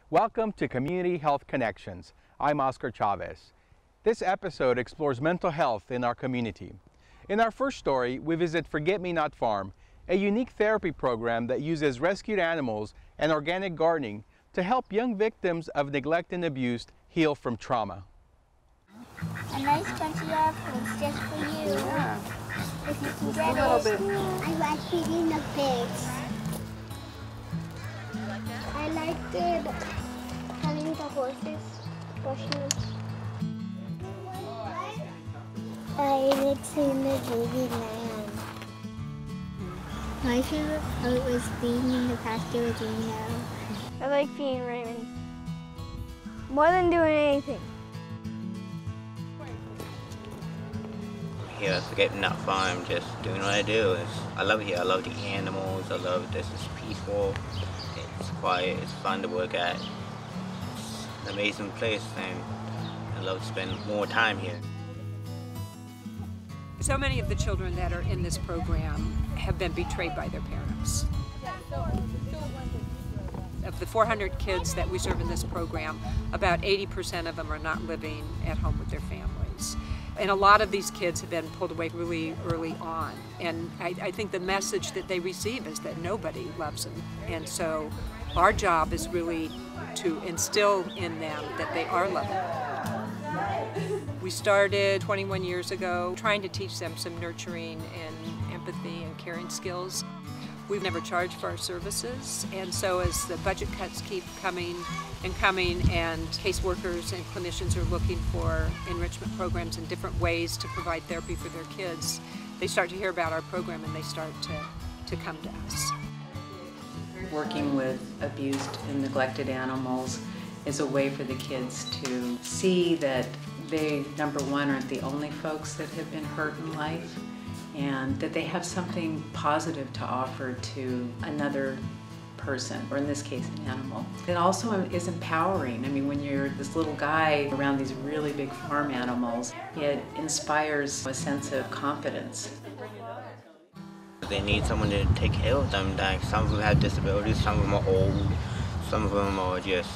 Welcome to Community Health Connections. I'm Oscar Chavez. This episode explores mental health in our community. In our first story, we visit Forget-Me-Not Farm, a unique therapy program that uses rescued animals and organic gardening to help young victims of neglect and abuse heal from trauma. A nice bunch of apples just for you. Yeah. If you can Just get a little it. bit. I like feeding the pigs. I like having the horses pushing them. I like seeing the baby lamb. My favorite part was being in the pasture with Reno. I like being Raymond. More than doing anything. Here at Forget-Me-Not Farm, just doing what I do. I love it here. I love the animals. I love this. It's peaceful. It's quiet. It's fun to work at. It's an amazing place, and I love to spend more time here. So many of the children that are in this program have been betrayed by their parents. Of the 400 kids that we serve in this program, about 80% of them are not living at home with their families. And a lot of these kids have been pulled away really early on. And I think the message that they receive is that nobody loves them. And so our job is really to instill in them that they are loved. We started 21 years ago trying to teach them some nurturing and empathy and caring skills. We've never charged for our services, and so as the budget cuts keep coming and caseworkers and clinicians are looking for enrichment programs and different ways to provide therapy for their kids, they start to hear about our program and they start to come to us. Working with abused and neglected animals is a way for the kids to see that they, number one, aren't the only folks that have been hurt in life, and that they have something positive to offer to another person, or in this case, an animal. It also is empowering. I mean, when you're this little guy around these really big farm animals, it inspires a sense of confidence. They need someone to take care of them. Like, some of them have disabilities, some of them are old, some of them are just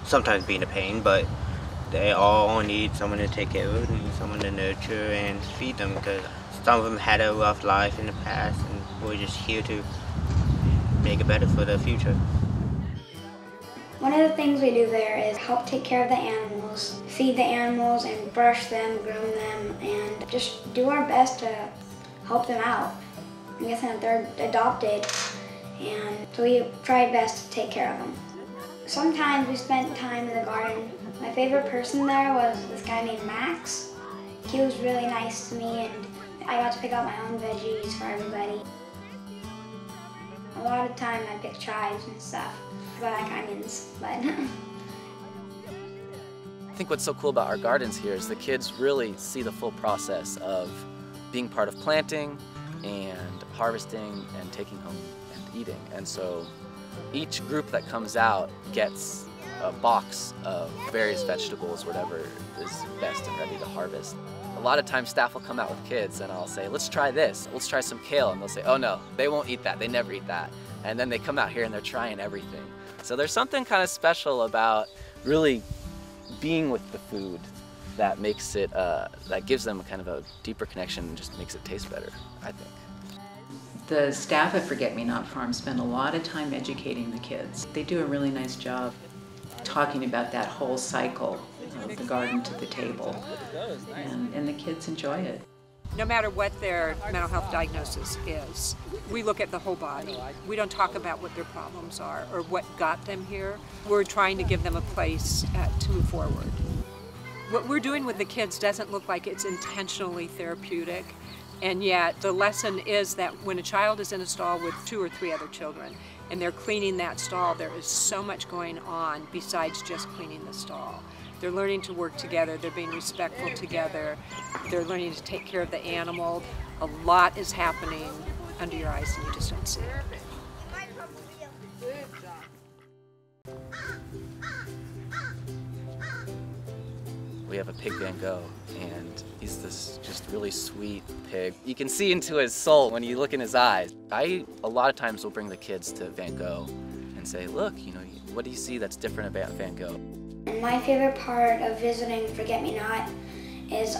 sometimes being a pain, but they all need someone to take care of them, someone to nurture and feed them, because some of them had a rough life in the past, and we're just here to make it better for the future. One of the things we do there is help take care of the animals, feed the animals and brush them, groom them, and just do our best to help them out. I guess they're adopted, and so we try best to take care of them. Sometimes we spent time in the garden. My favorite person there was this guy named Max. He was really nice to me, and I got to pick out my own veggies for everybody. A lot of time I pick chives and stuff, because I like onions, but. I think what's so cool about our gardens here is the kids really see the full process of being part of planting and harvesting and taking home and eating. And so each group that comes out gets a box of various vegetables, whatever is best and ready to harvest. A lot of times staff will come out with kids and I'll say, let's try this, let's try some kale. And they'll say, oh no, they won't eat that, they never eat that. And then they come out here and they're trying everything. So there's something kind of special about really being with the food that makes it, that gives them a kind of a deeper connection and just makes it taste better, I think. The staff at Forget-Me-Not Farm spend a lot of time educating the kids. They do a really nice job talking about that whole cycle of the garden to the table, and the kids enjoy it. No matter what their mental health diagnosis is, we look at the whole body. We don't talk about what their problems are or what got them here. We're trying to give them a place to move forward. What we're doing with the kids doesn't look like it's intentionally therapeutic, and yet the lesson is that when a child is in a stall with 2 or 3 other children and they're cleaning that stall, there is so much going on besides just cleaning the stall. They're learning to work together, they're being respectful together, they're learning to take care of the animal. A lot is happening under your eyes and you just don't see it. We have a pig Van Gogh, and he's this just really sweet pig. You can see into his soul when you look in his eyes. I, a lot of times, will bring the kids to Van Gogh and say, look, you know, what do you see that's different about Van Gogh? And my favorite part of visiting Forget-Me-Not is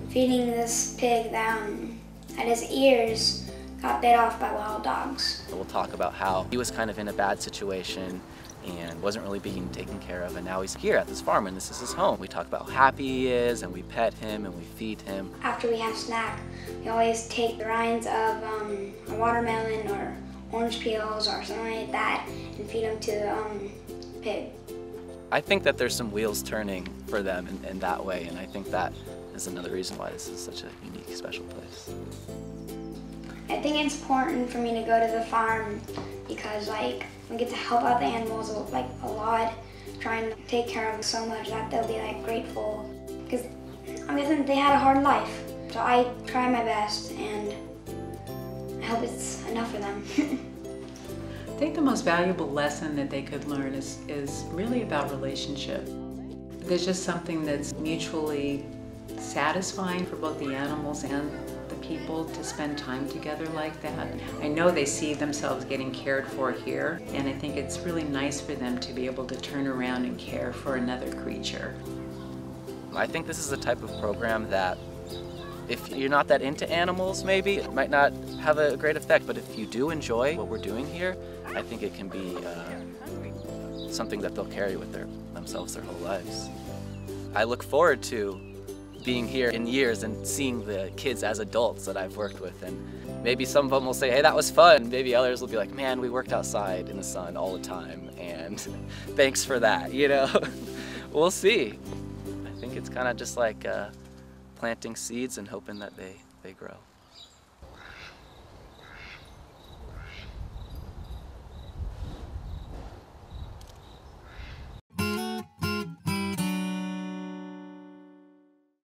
feeding this pig that his ears got bit off by wild dogs. We'll talk about how he was kind of in a bad situation and wasn't really being taken care of, and now he's here at this farm and this is his home. We talk about how happy he is, and we pet him and we feed him. After we have snack, we always take the rinds of a watermelon or orange peels or something like that and feed them to the pig. I think that there's some wheels turning for them in that way, and I think that is another reason why this is such a unique, special place. I think it's important for me to go to the farm because we get to help out the animals a lot, trying to take care of them so much that they'll be grateful. Because I mean, they had a hard life, so I try my best and I hope it's enough for them. I think the most valuable lesson that they could learn is really about relationship. There's just something that's mutually satisfying for both the animals and the people to spend time together like that. I know they see themselves getting cared for here, and I think it's really nice for them to be able to turn around and care for another creature. I think this is the type of program that if you're not that into animals, maybe, it might not have a great effect, but if you do enjoy what we're doing here, I think it can be something that they'll carry with themselves their whole lives. I look forward to being here in years and seeing the kids as adults that I've worked with, and maybe some of them will say, hey, that was fun. Maybe others will be like, man, we worked outside in the sun all the time, and thanks for that, you know? We'll see. I think it's kind of just like planting seeds and hoping that they grow.